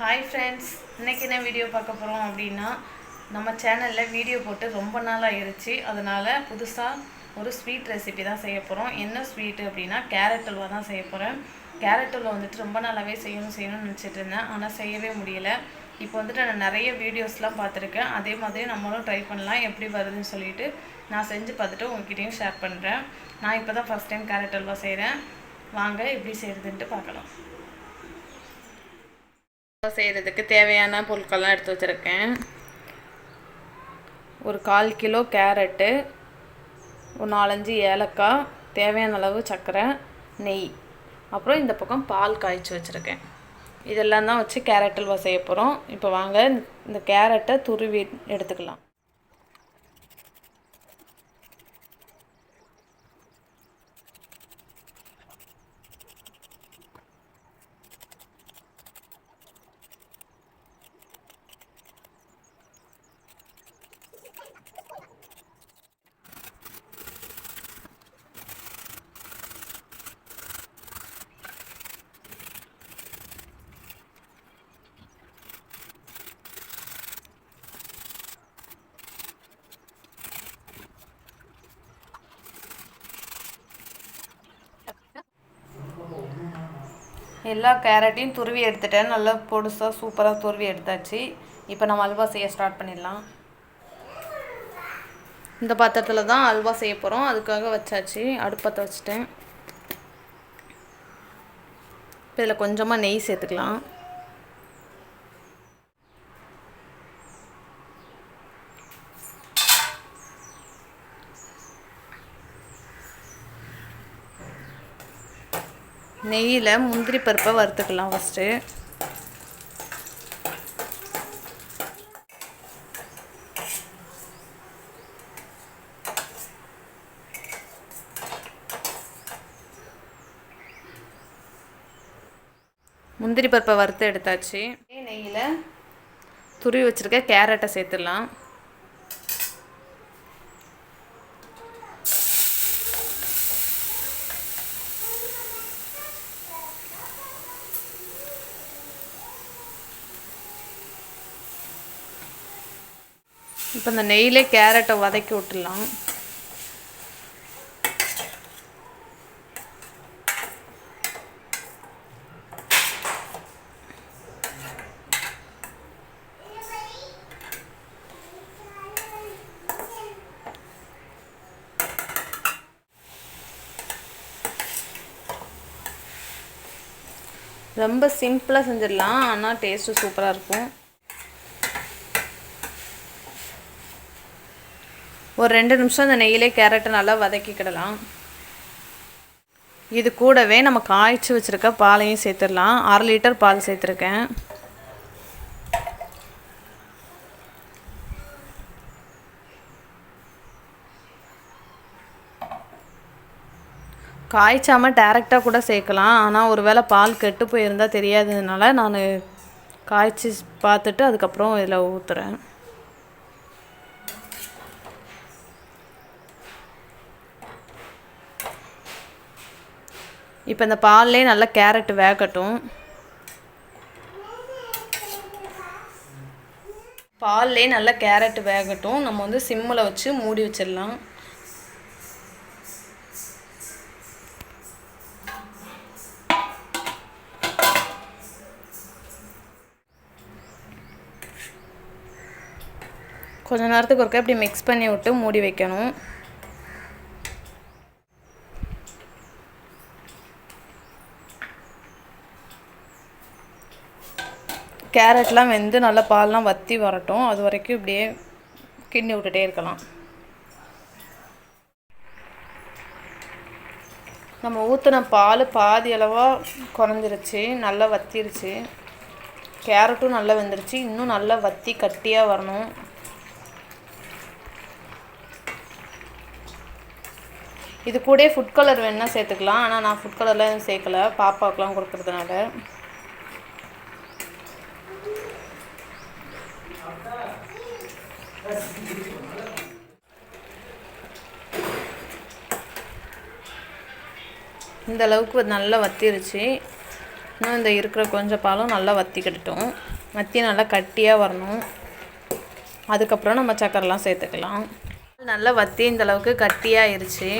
Hi friends, இன்றைக்கி என்ன video பார்க்க போகிறோம் அப்படின்னா, நம்ம சேனலில் வீடியோ போட்டு ரொம்ப நாள் ஆகிடுச்சு. அதனால் புதுசாக ஒரு ஸ்வீட் ரெசிபி தான் செய்ய போகிறோம். என்ன ஸ்வீட்டு அப்படின்னா கேரட் அல்வா தான் செய்ய போகிறேன். கேரட் அல்வா வந்துட்டு ரொம்ப நாளாகவே செய்யணும்னு நினச்சிட்டு இருந்தேன், ஆனால் செய்யவே முடியல. இப்போ வந்துட்டு நான் நிறைய வீடியோஸ்லாம் பார்த்துருக்கேன். அதே மாதிரி நம்மளும் ட்ரை பண்ணலாம், எப்படி வருதுன்னு சொல்லிட்டு நான் செஞ்சு பார்த்துட்டு உங்ககிட்டையும் ஷேர் பண்ணுறேன். நான் இப்போ தான் ஃபஸ்ட் டைம் கேரட் அல்வா செய்கிறேன். வாங்க எப்படி செய்கிறதுன்ட்டு பார்க்கலாம். செய்கிறதுக்கு தேவையான பொருட்கள்லாம் எடுத்து வச்சுருக்கேன். ஒரு 1/4 கிலோ கேரட்டு, ஒரு 4-5 ஏலக்காய், தேவையான அளவு சர்க்கரை, நெய், அப்புறம் இந்த பக்கம் பால் காய்ச்சி வச்சுருக்கேன். இதெல்லாம் தான் வச்சு கேரட் அல்வா செய்ய போகிறோம். இப்போ வாங்க இந்த கேரட்டை துருவி எடுத்துக்கலாம். எல்லா கேரட்டையும் துருவி எடுத்துட்டேன். நல்லா பொடுசாக சூப்பராக துருவி எடுத்தாச்சு. இப்போ நம்ம அல்வா செய்ய ஸ்டார்ட் பண்ணிடலாம். இந்த பாத்திரத்தில் தான் அல்வா செய்ய போகிறோம். அதுக்காக வச்சாச்சு, அடுப்பத்தை வச்சுட்டேன். இப்போ இதில் கொஞ்சமாக நெய் சேர்த்துக்கலாம். நெய்யில் முந்திரி பருப்பை வறுத்துக்கலாம் ஃபஸ்ட்டு. முந்திரி பருப்பை வறுத்து எடுத்தாச்சு. நெய்யில் துருவி வச்சுருக்க கேரட்டை சேர்த்துடலாம். இப்போ இந்த நெய்யிலே கேரட்டை வதக்கி விட்டுடலாம். ரொம்ப சிம்பிளாக செஞ்சிடலாம், ஆனால் டேஸ்ட்டு சூப்பராக இருக்கும். ஒரு 2 நிமிஷம் இந்த நெய்யிலே கேரட்டை நல்லா வதக்கிக்கிடலாம். இது கூடவே நம்ம காய்ச்சி வச்சுருக்க பாலையும் சேர்த்துடலாம். 1/2 லிட்டர் பால் சேர்த்துருக்கேன். காய்ச்சாமல் டேரெக்டாக கூட சேர்க்கலாம், ஆனால் ஒரு வேளை பால் கெட்டு போயிருந்தால் தெரியாததுனால நான் காய்ச்சி பார்த்துட்டு அதுக்கப்புறம் இதில் ஊற்றுறேன். இப்போ இந்த பால்லே நல்லா கேரட் வேகட்டும். பால்லே நல்லா கேரட் வேகட்டும். நம்ம வந்து சிம்மில் வச்சு மூடி வச்சிடலாம். கொஞ்ச நேரத்துக்கு ஒருக்கா இப்படி மிக்ஸ் பண்ணி விட்டு மூடி வைக்கணும். கேரட்லாம் வெந்து நல்லா பால்லாம் வற்றி வரட்டும். அது வரைக்கும் இப்படியே கிண்டி விட்டுட்டே இருக்கலாம். நம்ம ஊற்றின பால் பாதி அளவாக குறைஞ்சிருச்சு, நல்லா வற்றிருச்சு. கேரட்டும் நல்லா வெந்துருச்சு. இன்னும் நல்லா வற்றி கட்டியாக வரணும். இது கூட ஃபுட் கலர் வேணால் சேர்த்துக்கலாம், ஆனால் நான் ஃபுட் கலர்லாம் எதுவும் சேர்க்கலை, பாப்பாவுக்குலாம் கொடுக்குறதுனால. இந்த அளவுக்கு நல்லா வத்திருச்சு. இன்னும் இந்த இருக்கிற கொஞ்சம் பாலும் நல்லா வற்றிக்கிடட்டும். வற்றி நல்லா கட்டியாக வரணும். அதுக்கப்புறம் நம்ம சக்கரைலாம் சேர்த்துக்கலாம். நல்லா வற்றி இந்த அளவுக்கு கட்டியாகிருச்சு.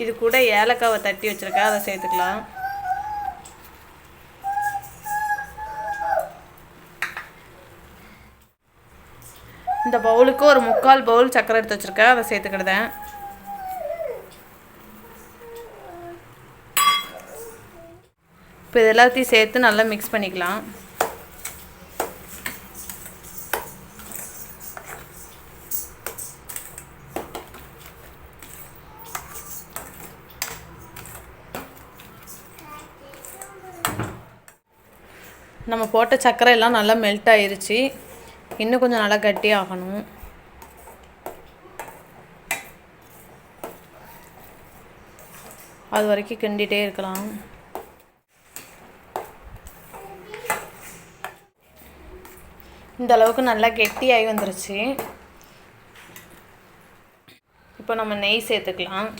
இது கூட ஏலக்காவை தட்டி வச்சுருக்கேன், அதை சேர்த்துக்கலாம். இந்த பவுலுக்கு ஒரு 3/4 பவுல் சக்கரை எடுத்து வச்சுருக்கேன், அதை சேர்த்துக்கிடுதேன். இப்போ இது எல்லாத்தையும் சேர்த்து நல்லா மிக்ஸ் பண்ணிக்கலாம். நம்ம போட்ட சர்க்கரை எல்லாம் நல்லா மெல்ட் ஆயிருச்சு. இன்னும் கொஞ்சம் நல்லா கட்டி ஆகணும். அது வரைக்கும் கிண்டிகிட்டே இருக்கலாம். இந்த அளவுக்கு நல்லா கெட்டியாகி வந்துருச்சு. இப்போ நம்ம நெய் சேர்த்துக்கலாம்.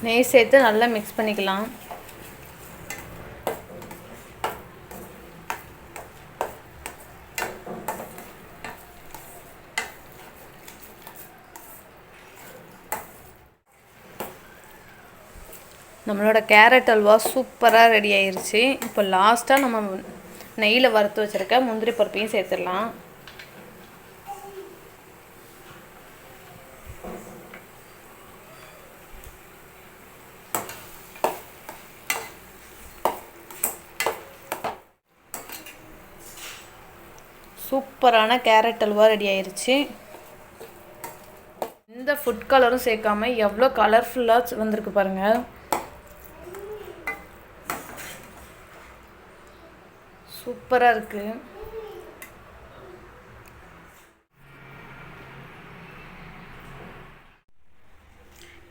நெய் சேர்த்து நல்லா மிக்ஸ் பண்ணிக்கலாம். நம்மளோட கேரட் அல்வா சூப்பராக ரெடி ஆயிருச்சு. இப்போ லாஸ்ட்டாக நம்ம நெய்யில் வறுத்து வச்சுருக்க முந்திரி பருப்பையும் சேர்த்துடலாம். சூப்பரான கேரட் அல்வா ரெடி ஆயிருச்சு. எந்த ஃபுட் கலரும் சேர்க்காம எவ்வளோ கலர்ஃபுல்லாக வந்திருக்கு பாருங்கள். சூப்பராக இருக்குது.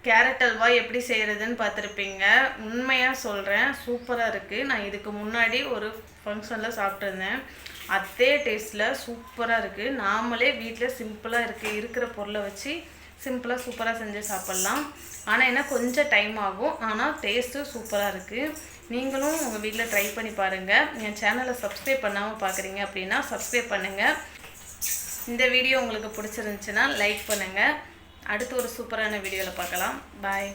கேரட் அல்வா எப்படி செய்கிறதுன்னு பார்த்துருப்பீங்க. உண்மையாக சொல்கிறேன், சூப்பராக இருக்குது. நான் இதுக்கு முன்னாடி ஒரு ஃபங்க்ஷனில் சாப்பிட்ருந்தேன். அதே டேஸ்ட்டில் சூப்பராக இருக்குது. நாமளே வீட்டில் சிம்பிளாக இருக்கிற பொருளை வச்சு சிம்பிளாக சூப்பராக செஞ்சு சாப்பிட்லாம். ஆனால் என்ன கொஞ்சம் டைம் ஆகும், ஆனால் டேஸ்ட்டு சூப்பராக இருக்குது. நீங்களும் உங்கள் வீட்டில் ட்ரை பண்ணி பாருங்கள். என் சேனலை சப்ஸ்கிரைப் பண்ணாமல் பார்க்குறீங்க அப்படின்னா சப்ஸ்கிரைப் பண்ணுங்கள். இந்த வீடியோ உங்களுக்கு பிடிச்சிருந்துச்சுன்னா லைக் பண்ணுங்கள். அடுத்து ஒரு சூப்பரான வீடியோவில் பார்க்கலாம். பாய்.